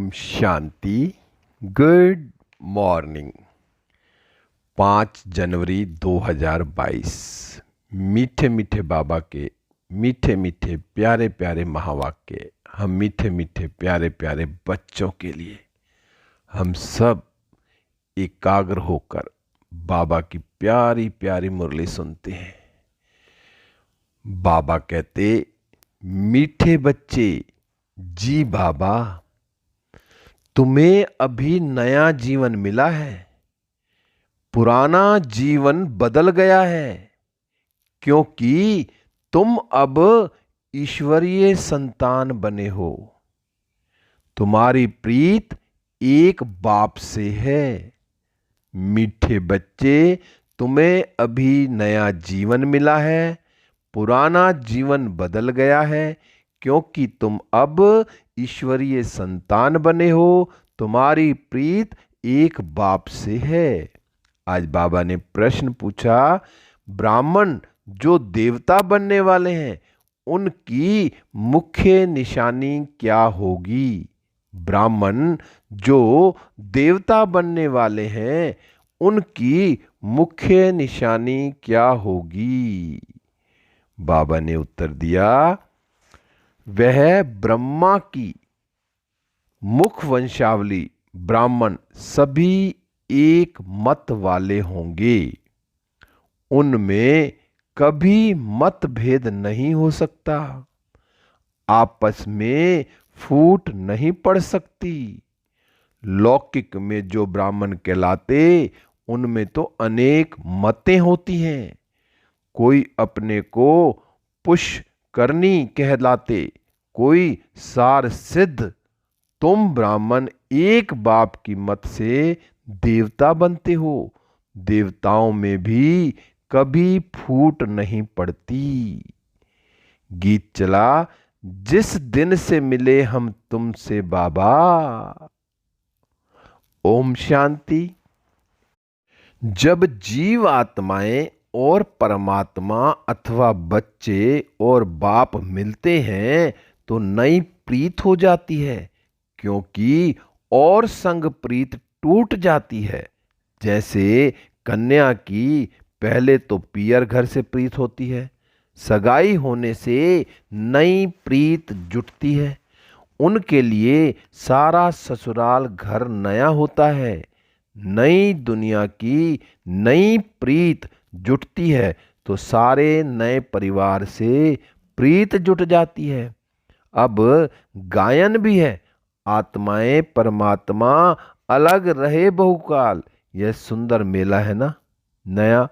Om Shanti. Good morning. 5 जनवरी 2022। मीठे मीठे बाबा के मीठे मीठे प्यारे प्यारे महावाक्य हम मीठे मीठे प्यारे प्यारे बच्चों के लिए हम सब एकाग्र होकर बाबा की प्यारी प्यारी मुरली सुनते हैं। बाबा कहते, मीठे बच्चे जी बाबा, तुम्हें अभी नया जीवन मिला है, पुराना जीवन बदल गया है, क्योंकि तुम अब ईश्वरीय संतान बने हो। तुम्हारी प्रीत एक बाप से है। मीठे बच्चे, तुम्हें अभी नया जीवन मिला है, पुराना जीवन बदल गया है, क्योंकि तुम अब ईश्वरीय संतान बने हो। तुम्हारी प्रीत एक बाप से है। आज बाबा ने प्रश्न पूछा, ब्राह्मण जो देवता बनने वाले हैं उनकी मुख्य निशानी क्या होगी? ब्राह्मण जो देवता बनने वाले हैं उनकी मुख्य निशानी क्या होगी? बाबा ने उत्तर दिया, वह ब्रह्मा की मुख वंशावली ब्राह्मण सभी एक मत वाले होंगे। उनमें कभी मतभेद नहीं हो सकता, आपस में फूट नहीं पड़ सकती। लौकिक में जो ब्राह्मण कहलाते उनमें तो अनेक मतें होती हैं। कोई अपने को पुष्करणी कहलाते, कोई सार सिद्ध। तुम ब्राह्मण एक बाप की मत से देवता बनते हो। देवताओं में भी कभी फूट नहीं पड़ती। गीत चला, जिस दिन से मिले हम तुमसे बाबा। ओम शांति। जब जीव आत्माएं और परमात्मा अथवा बच्चे और बाप मिलते हैं तो नई प्रीत हो जाती है, क्योंकि और संग प्रीत टूट जाती है। जैसे कन्या की पहले तो पियर घर से प्रीत होती है, सगाई होने से नई प्रीत जुटती है। उनके लिए सारा ससुराल घर नया होता है। नई दुनिया की नई प्रीत जुटती है तो सारे नए परिवार से प्रीत जुट जाती है। अब गायन भी है, आत्माएं परमात्मा अलग रहे बहुकाल। यह सुंदर मेला है ना नया,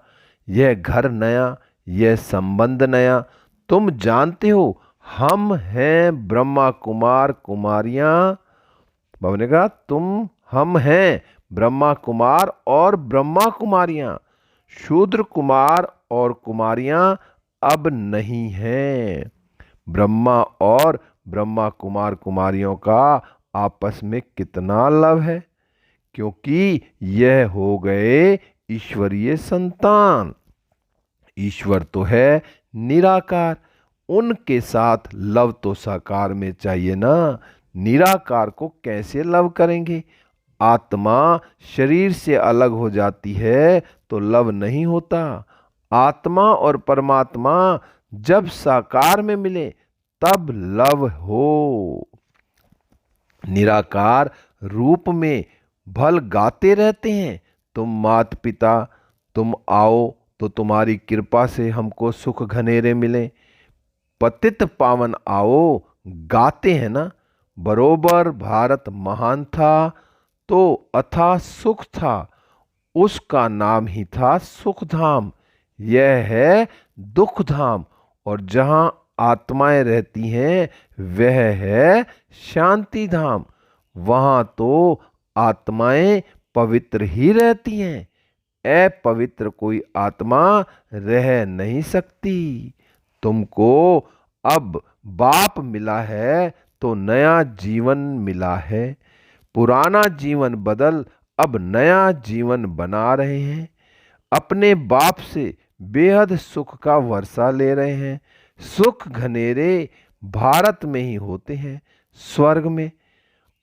यह घर नया, यह संबंध नया। तुम जानते हो हम हैं ब्रह्मा कुमार कुमारियां। बाबा ने कहा हम हैं ब्रह्मा कुमार और ब्रह्मा कुमारियां। शूद्र कुमार और कुमारियां अब नहीं हैं। ब्रह्मा और ब्रह्मा कुमार कुमारियों का आपस में कितना लव है, क्योंकि यह हो गए ईश्वरीय संतान। ईश्वर तो है निराकार, उनके साथ लव तो साकार में चाहिए ना। निराकार को कैसे लव करेंगे? आत्मा शरीर से अलग हो जाती है तो लव नहीं होता। आत्मा और परमात्मा जब साकार में मिले तब लव हो। निराकार रूप में भल गाते रहते हैं, तुम मात पिता तुम आओ तो तुम्हारी कृपा से हमको सुख घनेरे मिले। पतित पावन आओ गाते हैं ना। बरोबर भारत महान था तो अथा सुख था, उसका नाम ही था सुखधाम। यह है दुखधाम, और जहां आत्माएं रहती हैं वह है शांति धाम। वहां तो आत्माएं पवित्र ही रहती हैं, अपवित्र कोई आत्मा रह नहीं सकती। तुमको अब बाप मिला है तो नया जीवन मिला है। पुराना जीवन बदल अब नया जीवन बना रहे हैं। अपने बाप से बेहद सुख का वर्षा ले रहे हैं। सुख घनेरे भारत में ही होते हैं, स्वर्ग में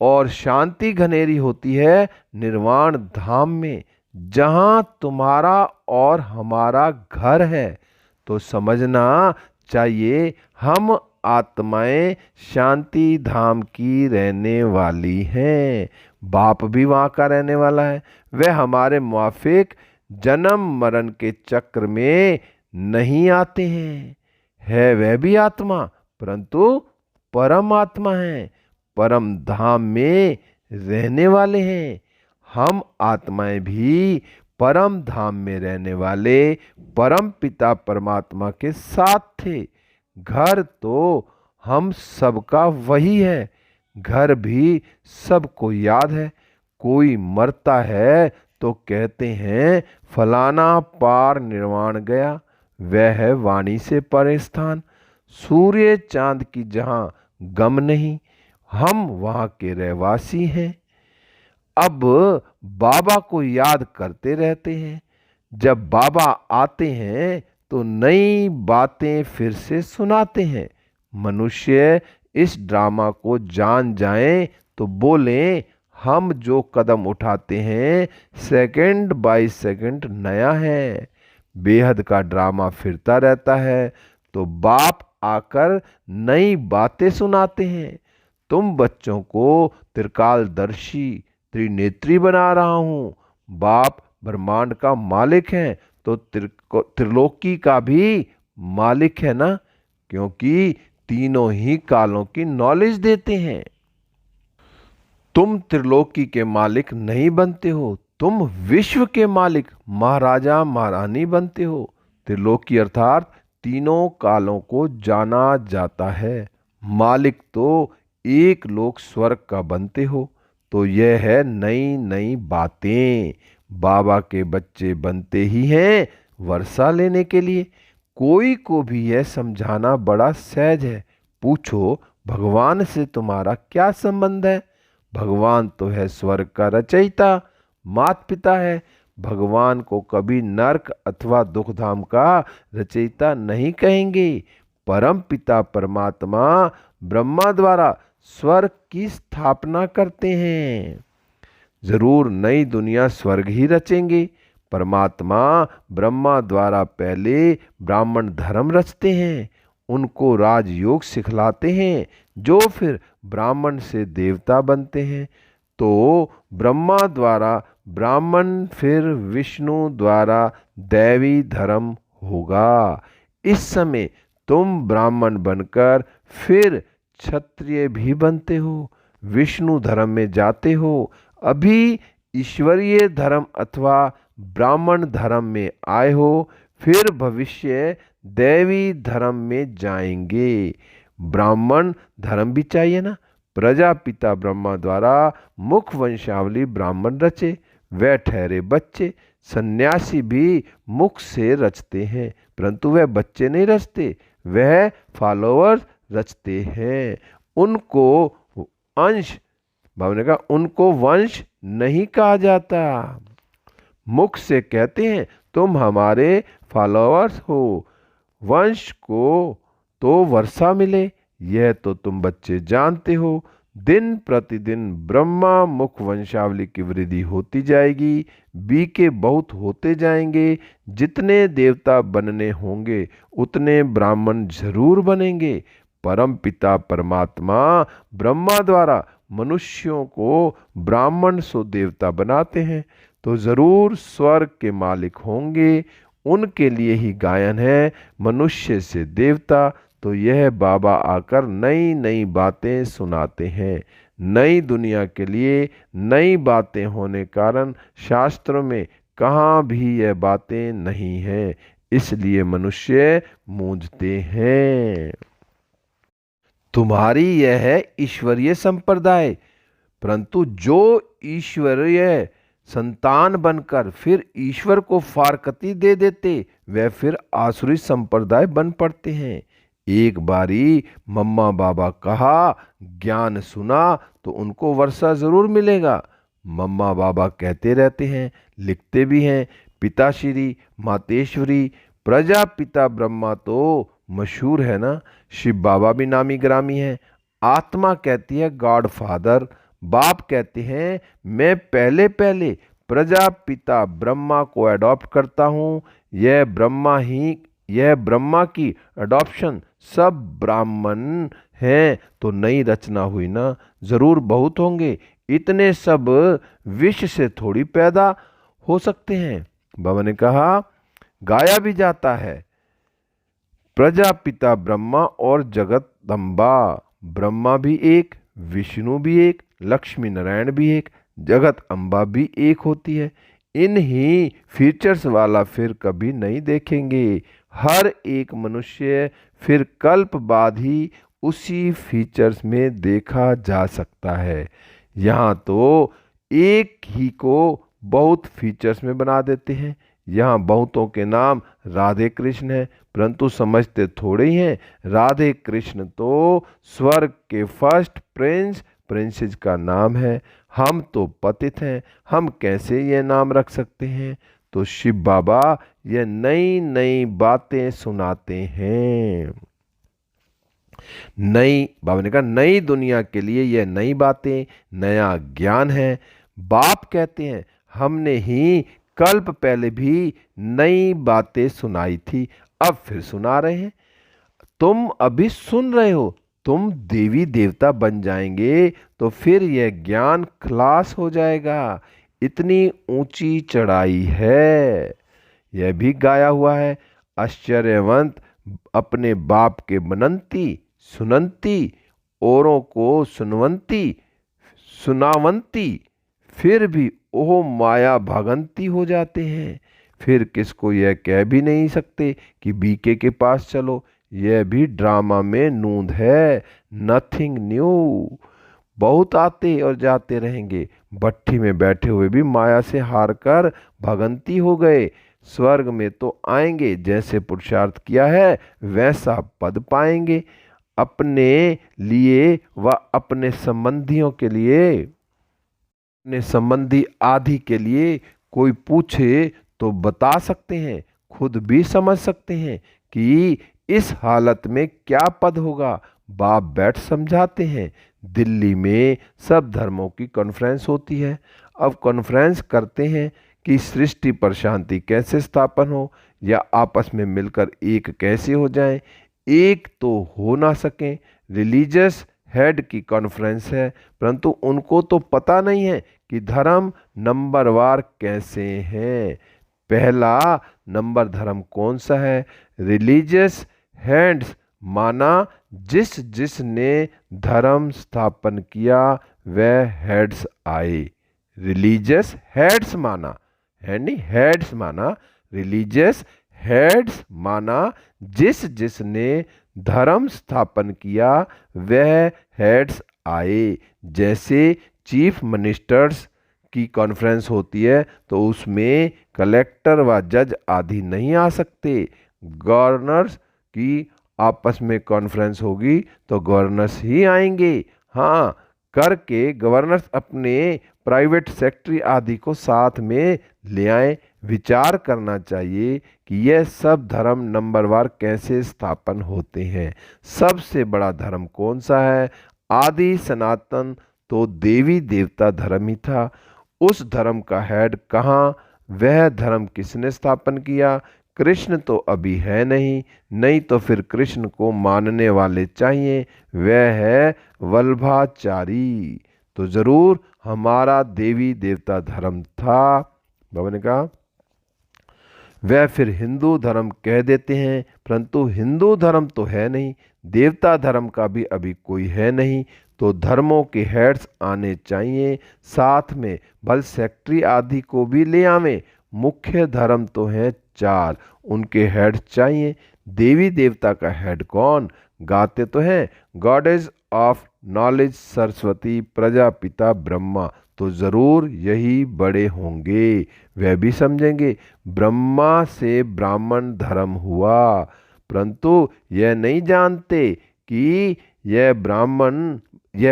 और शांति घनेरी होती है निर्वाण धाम में, जहां तुम्हारा और हमारा घर है। तो समझना चाहिए हम आत्माएं शांति धाम की रहने वाली हैं। बाप भी वहाँ का रहने वाला है। वह हमारे मुआफिक जन्म मरण के चक्र में नहीं आते हैं। है वह भी आत्मा, परंतु परम आत्मा है, परम धाम में रहने वाले हैं। हम आत्माएं भी परम धाम में रहने वाले परम पिता परमात्मा के साथ थे। घर तो हम सबका वही है। घर भी सबको याद है। कोई मरता है तो कहते हैं फलाना पार निर्वाण गया। वह है वाणी से परे स्थान। सूर्य चांद की जहां गम नहीं, हम वहां के रहवासी हैं। अब बाबा को याद करते रहते हैं। जब बाबा आते हैं तो नई बातें फिर से सुनाते हैं। मनुष्य इस ड्रामा को जान जाएं तो बोलें हम जो कदम उठाते हैं सेकंड बाय सेकंड नया है। बेहद का ड्रामा फिरता रहता है तो बाप आकर नई बातें सुनाते हैं। तुम बच्चों को त्रिकालदर्शी त्रिनेत्री बना रहा हूँ। बाप ब्रह्मांड का मालिक है तो त्रिलोकी का भी मालिक है ना, क्योंकि तीनों ही कालों की नॉलेज देते हैं। तुम त्रिलोकी के मालिक नहीं बनते हो, तुम विश्व के मालिक महाराजा महारानी बनते हो। त्रिलोकी अर्थात तीनों कालों को जाना जाता है। मालिक तो एक लोक स्वर्ग का बनते हो। तो यह है नई नई बातें। बाबा के बच्चे बनते ही हैं वर्षा लेने के लिए। कोई को भी यह समझाना बड़ा सहज है। पूछो भगवान से तुम्हारा क्या संबंध है? भगवान तो है स्वर्ग का रचयिता, मात पिता है। भगवान को कभी नरक अथवा दुखधाम का रचयिता नहीं कहेंगे। परम पिता परमात्मा ब्रह्मा द्वारा स्वर्ग की स्थापना करते हैं। जरूर नई दुनिया स्वर्ग ही रचेंगे। परमात्मा ब्रह्मा द्वारा पहले ब्राह्मण धर्म रचते हैं, उनको राजयोग सिखलाते हैं, जो फिर ब्राह्मण से देवता बनते हैं। तो ब्रह्मा द्वारा ब्राह्मण फिर विष्णु द्वारा दैवी धर्म होगा। इस समय तुम ब्राह्मण बनकर फिर क्षत्रिय भी बनते हो, विष्णु धर्म में जाते हो। अभी ईश्वरीय धर्म अथवा ब्राह्मण धर्म में आए हो, फिर भविष्य दैवी धर्म में जाएंगे। ब्राह्मण धर्म भी चाहिए ना। प्रजापिता ब्रह्मा द्वारा मुख वंशावली ब्राह्मण रचे, वह ठहरे बच्चे। सन्यासी भी मुख से रचते हैं, परंतु वह बच्चे नहीं रचते, वह फॉलोअर्स रचते हैं। उनको अंश भाव ने कहा उनको वंश नहीं कहा जाता। मुख से कहते हैं तुम हमारे फॉलोअर्स हो। वंश को तो वर्षा मिले, यह तो तुम बच्चे जानते हो। दिन प्रतिदिन ब्रह्मा मुख वंशावली की वृद्धि होती जाएगी। बीके बहुत होते जाएंगे। जितने देवता बनने होंगे उतने ब्राह्मण जरूर बनेंगे। परम पिता परमात्मा ब्रह्मा द्वारा मनुष्यों को ब्राह्मण सो देवता बनाते हैं, तो जरूर स्वर्ग के मालिक होंगे। उनके लिए ही गायन है मनुष्य से देवता। तो यह बाबा आकर नई नई बातें सुनाते हैं। नई दुनिया के लिए नई बातें होने कारण शास्त्रों में कहाँ भी यह बातें नहीं हैं, इसलिए मनुष्य मूंझते हैं। तुम्हारी यह है ईश्वरीय संप्रदाय, परंतु जो ईश्वरीय संतान बनकर फिर ईश्वर को फारकती दे देते वह फिर आसुरी संप्रदाय बन पड़ते हैं। एक बारी मम्मा बाबा कहा ज्ञान सुना तो उनको वर्षा जरूर मिलेगा। मम्मा बाबा कहते रहते हैं, लिखते भी हैं। पिताश्री मातेश्वरी प्रजापिता ब्रह्मा तो मशहूर है ना। शिव बाबा भी नामी ग्रामी है। आत्मा कहती है गॉड फादर, बाप कहते हैं मैं पहले पहले प्रजापिता ब्रह्मा को अडॉप्ट करता हूँ। यह ब्रह्मा की अडॉप्शन सब ब्राह्मण हैं तो नई रचना हुई ना। जरूर बहुत होंगे, इतने सब विष से थोड़ी पैदा हो सकते हैं। बाबा ने कहा गाया भी जाता है प्रजापिता ब्रह्मा और जगदम्बा। ब्रह्मा भी एक, विष्णु भी एक, लक्ष्मी नारायण भी एक, जगत अम्बा भी एक होती है। इन्हीं फीचर्स वाला फिर कभी नहीं देखेंगे। हर एक मनुष्य फिर कल्प बाद ही उसी फीचर्स में देखा जा सकता है। यहाँ तो एक ही को बहुत फीचर्स में बना देते हैं। यहाँ बहुतों के नाम राधे कृष्ण है, परंतु समझते थोड़े ही हैं। राधे कृष्ण तो स्वर्ग के फर्स्ट प्रिंसेस का नाम है। हम तो पतित हैं, हम कैसे ये नाम रख सकते हैं? तो शिव बाबा ये नई नई बातें सुनाते हैं। बाबा ने कहा नई दुनिया के लिए यह नई बातें, नया ज्ञान है। बाप कहते हैं हमने ही कल्प पहले भी नई बातें सुनाई थी, अब फिर सुना रहे हैं। तुम अभी सुन रहे हो, तुम देवी देवता बन जाएंगे तो फिर यह ज्ञान खलास हो जाएगा। इतनी ऊंची चढ़ाई है। यह भी गाया हुआ है आश्चर्यवंत अपने बाप के बनंती सुनंती, औरों को सुनावंती, फिर भी ओह माया भगंती हो जाते हैं। फिर किसको यह कह भी नहीं सकते कि बीके के पास चलो। यह भी ड्रामा में नूंद है, नथिंग न्यू। बहुत आते और जाते रहेंगे। भट्ठी में बैठे हुए भी माया से हार कर भगंती हो गए। स्वर्ग में तो आएंगे, जैसे पुरुषार्थ किया है वैसा पद पाएंगे। अपने लिए व अपने संबंधियों के लिए, अपने संबंधी आदि के लिए कोई पूछे तो बता सकते हैं, खुद भी समझ सकते हैं कि इस हालत में क्या पद होगा। बाप बैठ समझाते हैं। दिल्ली में सब धर्मों की कॉन्फ्रेंस होती है। अब कॉन्फ्रेंस करते हैं कि सृष्टि पर शांति कैसे स्थापन हो, या आपस में मिलकर एक कैसे हो जाएं। एक तो हो ना सकें। रिलीजियस हेड की कॉन्फ्रेंस है, परंतु उनको तो पता नहीं है कि धर्म नंबरवार कैसे हैं। पहला नंबर धर्म कौन सा है? रिलीजियस हेड्स माना जिसने धर्म स्थापन किया वह हेड्स आए। रिलीजियस हेड्स माना है नहीं, हेड्स माना, रिलीजियस हेड्स माना जिसने धर्म स्थापन किया वह हेड्स आए। जैसे चीफ मिनिस्टर्स की कॉन्फ्रेंस होती है तो उसमें कलेक्टर व जज आदि नहीं आ सकते। गवर्नर्स की आपस में कॉन्फ्रेंस होगी तो गवर्नर्स ही आएंगे। हाँ, करके गवर्नर्स अपने प्राइवेट सेक्रेटरी आदि को साथ में ले आए। विचार करना चाहिए कि यह सब धर्म नंबरवार कैसे स्थापन होते हैं। सबसे बड़ा धर्म कौन सा है? आदि सनातन तो देवी देवता धर्म ही था। उस धर्म का हेड कहाँ? वह धर्म किसने स्थापन किया? कृष्ण तो अभी है नहीं, नहीं तो फिर कृष्ण को मानने वाले चाहिए। वह है वल्लभाचारी। तो जरूर हमारा देवी देवता धर्म था। बाबा ने कहा वह फिर हिंदू धर्म कह देते हैं, परंतु हिंदू धर्म तो है नहीं, देवता धर्म का भी अभी कोई है नहीं। तो धर्मों के हेड्स आने चाहिए साथ में, भल सेक्रेटरी आदि को भी ले आवें। मुख्य धर्म तो है 4, उनके हेड चाहिए। देवी देवता का हेड कौन? गाते तो हैं goddess of knowledge Saraswati Prajapita Brahma, तो जरूर यही बड़े होंगे। वह भी समझेंगे ब्रह्मा से ब्राह्मण धर्म हुआ, परंतु यह नहीं जानते कि यह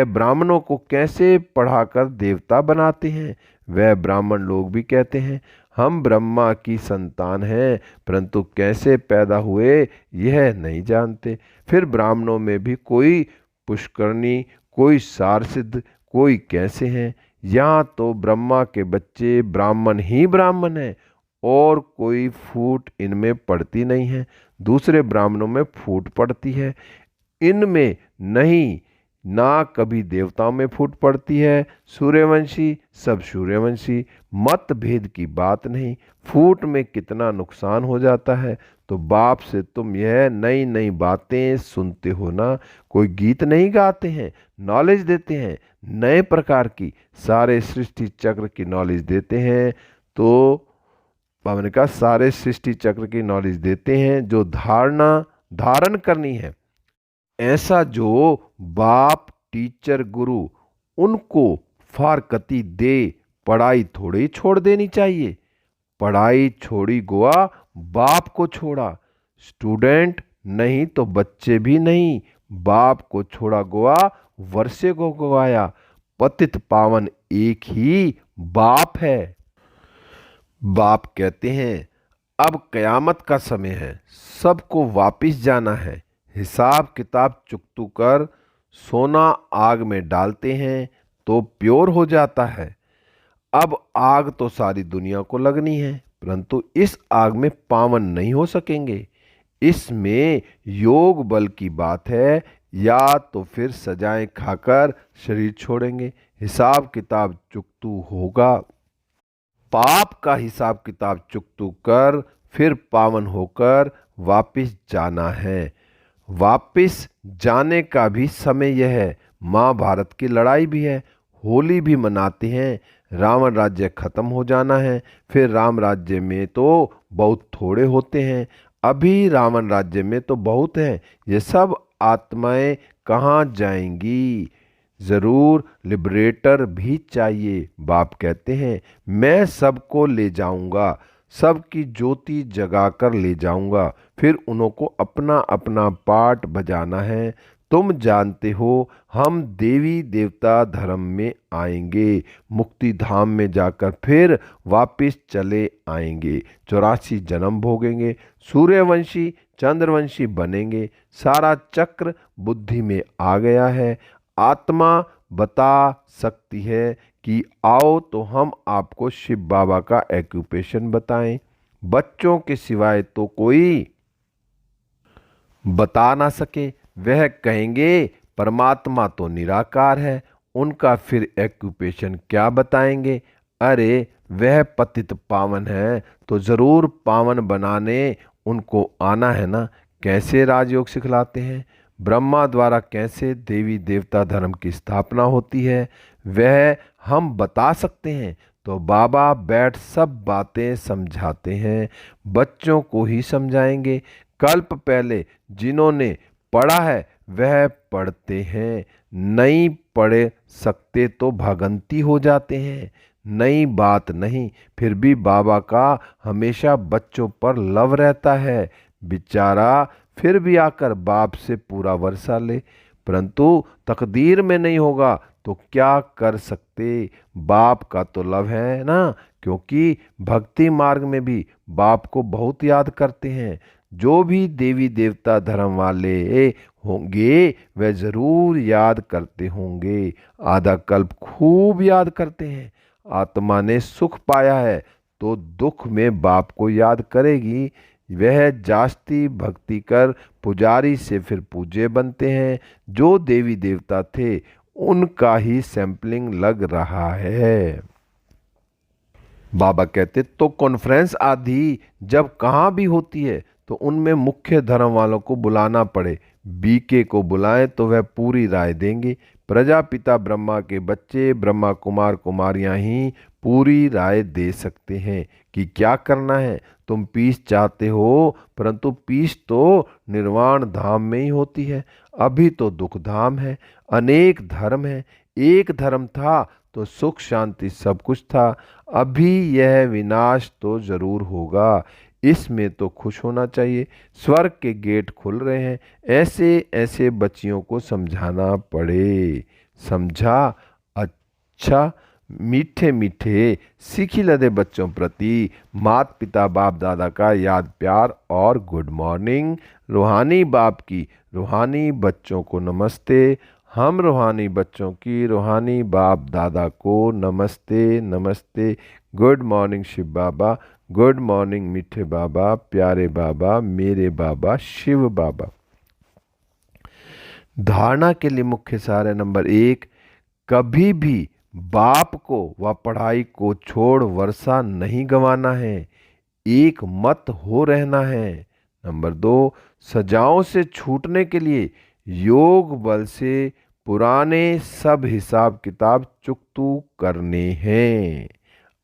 ब्राह्मणों को कैसे पढ़ाकर देवता बनाते हैं। वह ब्राह्मण लोग भी कहते हैं हम ब्रह्मा की संतान हैं, परंतु कैसे पैदा हुए यह नहीं जानते। फिर ब्राह्मणों में भी कोई पुष्करणी, कोई सारसिद्ध, कोई कैसे हैं। यहाँ तो ब्रह्मा के बच्चे ब्राह्मण ही ब्राह्मण हैं और कोई फूट इनमें पड़ती नहीं है, दूसरे ब्राह्मणों में फूट पड़ती है, इनमें नहीं। ना कभी देवताओं में फूट पड़ती है। सूर्यवंशी सब सूर्यवंशी, मतभेद की बात नहीं। फूट में कितना नुकसान हो जाता है। तो बाप से तुम यह नई नई बातें सुनते हो ना, कोई गीत नहीं गाते हैं, नॉलेज देते हैं, नए प्रकार की सारे सृष्टि चक्र की नॉलेज देते हैं। तो बाबा ने कहा सारे सृष्टि चक्र की नॉलेज देते हैं, जो धारण करनी है। ऐसा जो बाप टीचर गुरु उनको फारकती दे, पढ़ाई थोड़ी छोड़ देनी चाहिए। पढ़ाई छोड़ी गोवा बाप को छोड़ा, स्टूडेंट नहीं तो बच्चे भी नहीं, बाप को छोड़ा गोवा वर्षे को गवाया। पतित पावन एक ही बाप है। बाप कहते हैं अब कयामत का समय है, सबको वापिस जाना है। हिसाब किताब चुकतू कर सोना आग में डालते हैं तो प्योर हो जाता है। अब आग तो सारी दुनिया को लगनी है, परंतु इस आग में पावन नहीं हो सकेंगे। इसमें योग बल की बात है, या तो फिर सजाएं खाकर शरीर छोड़ेंगे। हिसाब किताब चुकतू होगा, पाप का हिसाब किताब चुकतू कर फिर पावन होकर वापिस जाना है। वापिस जाने का भी समय यह है। महाभारत की लड़ाई भी है, होली भी मनाते हैं। रावण राज्य खत्म हो जाना है, फिर राम राज्य में तो बहुत थोड़े होते हैं, अभी रावण राज्य में तो बहुत हैं। ये सब आत्माएं कहाँ जाएंगी? ज़रूर लिबरेटर भी चाहिए। बाप कहते हैं मैं सबको ले जाऊंगा, सबकी ज्योति जगाकर ले जाऊंगा, फिर उनको अपना अपना पाठ बजाना है। तुम जानते हो हम देवी देवता धर्म में आएंगे, मुक्ति धाम में जाकर फिर वापस चले आएंगे, 84 जन्म भोगेंगे, सूर्यवंशी चंद्रवंशी बनेंगे। सारा चक्र बुद्धि में आ गया है। आत्मा बता सकती है कि आओ तो हम आपको शिव बाबा का एक्यूपेशन बताएं। बच्चों के सिवाय तो कोई बता ना सके। वह कहेंगे परमात्मा तो निराकार है, उनका फिर एक्यूपेशन क्या बताएंगे? अरे वह पतित पावन है तो ज़रूर पावन बनाने उनको आना है ना। कैसे राजयोग सिखलाते हैं, ब्रह्मा द्वारा कैसे देवी देवता धर्म की स्थापना होती है, वह हम बता सकते हैं। तो बाबा बैठ सब बातें समझाते हैं, बच्चों को ही समझाएंगे। कल्प पहले जिन्होंने पढ़ा है वह पढ़ते हैं, नहीं पढ़ सकते तो भागंती हो जाते हैं। नई बात नहीं, फिर भी बाबा का हमेशा बच्चों पर लव रहता है। बेचारा फिर भी आकर बाप से पूरा वर्षा ले, परंतु तकदीर में नहीं होगा तो क्या कर सकते। बाप का तो लव है ना, क्योंकि भक्ति मार्ग में भी बाप को बहुत याद करते हैं। जो भी देवी देवता धर्म वाले होंगे वह जरूर याद करते होंगे, आधा कल्प खूब याद करते हैं। आत्मा ने सुख पाया है तो दुख में बाप को याद करेगी। वह जास्ती भक्ति कर पुजारी से फिर पूज्य बनते हैं। जो देवी देवता थे उनका ही सैंपलिंग लग रहा है। बाबा कहते तो कॉन्फ्रेंस आदि जब कहाँ भी होती है तो उनमें मुख्य धर्म वालों को बुलाना पड़े। बीके को बुलाएं तो वह पूरी राय देंगे। प्रजापिता ब्रह्मा के बच्चे ब्रह्मा कुमार कुमारियां ही पूरी राय दे सकते हैं कि क्या करना है। तुम पीस चाहते हो, परंतु पीस तो निर्वाण धाम में ही होती है, अभी तो दुख धाम है। अनेक धर्म है, एक धर्म था तो सुख शांति सब कुछ था, अभी यह विनाश तो जरूर होगा। इसमें तो खुश होना चाहिए। स्वर्ग के गेट खुल रहे हैं, ऐसे ऐसे बच्चियों को समझाना पड़े। समझा? अच्छा। मीठे मीठे सीखी लदे बच्चों प्रति माता पिता बाप दादा का याद प्यार और गुड मॉर्निंग। रूहानी बाप की रूहानी बच्चों को नमस्ते। हम रूहानी बच्चों की रूहानी बाप दादा को नमस्ते नमस्ते। गुड मॉर्निंग शिव बाबा, गुड मॉर्निंग मीठे बाबा, प्यारे बाबा, मेरे बाबा शिव बाबा। धारणा के लिए मुख्य सार है नंबर 1, कभी भी बाप को व पढ़ाई को छोड़ वर्षा नहीं गंवाना है, एक मत हो रहना है। नंबर 2, सजाओं से छूटने के लिए योग बल से पुराने सब हिसाब किताब चुकतू करने हैं।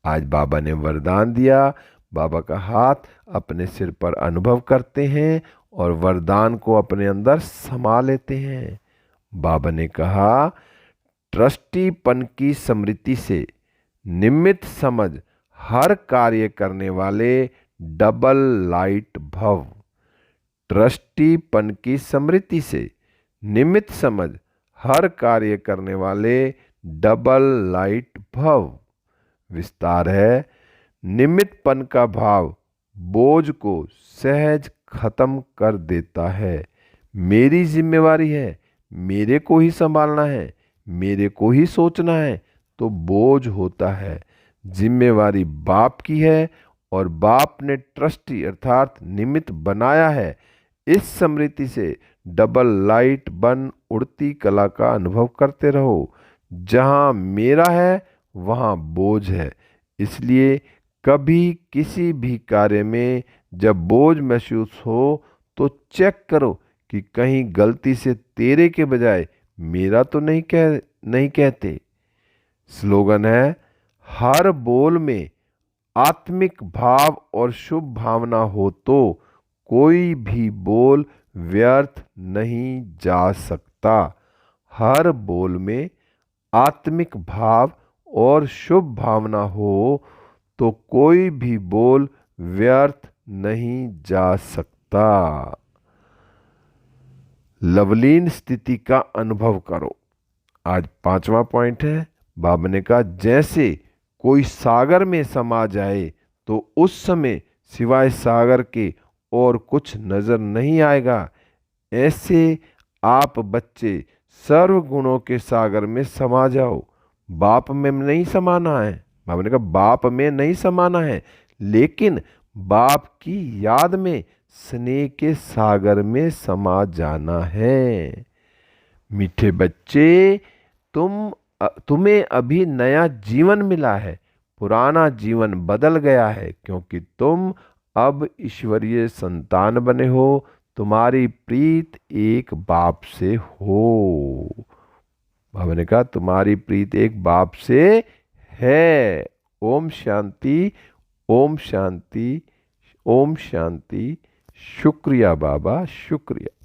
आज बाबा ने वरदान दिया। बाबा का हाथ अपने सिर पर अनुभव करते हैं और वरदान को अपने अंदर समा लेते हैं। बाबा ने कहा, ट्रस्टीपन की स्मृति से निमित्त समझ हर कार्य करने वाले डबल लाइट भव। ट्रस्टीपन की स्मृति से निमित्त समझ हर कार्य करने वाले डबल लाइट भव। विस्तार है, निमित्तपन का भाव बोझ को सहज खत्म कर देता है। मेरी जिम्मेवारी है, मेरे को ही संभालना है, मेरे को ही सोचना है तो बोझ होता है। जिम्मेवारी बाप की है और बाप ने ट्रस्टी अर्थात निमित्त बनाया है। इस स्मृति से डबल लाइट बन उड़ती कला का अनुभव करते रहो। जहाँ मेरा है वहाँ बोझ है। इसलिए कभी किसी भी कार्य में जब बोझ महसूस हो तो चेक करो कि कहीं गलती से तेरे के बजाय मेरा तो नहीं कहते। स्लोगन है, हर बोल में आत्मिक भाव और शुभ भावना हो तो कोई भी बोल व्यर्थ नहीं जा सकता। हर बोल में आत्मिक भाव और शुभ भावना हो तो कोई भी बोल व्यर्थ नहीं जा सकता। लवलीन स्थिति का अनुभव करो। आज 5वां पॉइंट है। बाबा ने कहा, जैसे कोई सागर में समा जाए तो उस समय सिवाय सागर के और कुछ नजर नहीं आएगा। ऐसे आप बच्चे सर्व गुणों के सागर में समा जाओ। बाप में नहीं समाना है। बाबा ने कहा, बाप में नहीं समाना है, लेकिन बाप की याद में स्नेह के सागर में समा जाना है। मीठे बच्चे, तुम्हें अभी नया जीवन मिला है। पुराना जीवन बदल गया है क्योंकि तुम अब ईश्वरीय संतान बने हो। तुम्हारी प्रीत एक बाप से हो। बाबा ने कहा, तुम्हारी प्रीत एक बाप से है। ओम शांति, ओम शांति, ओम शांति। शुक्रिया बाबा, शुक्रिया।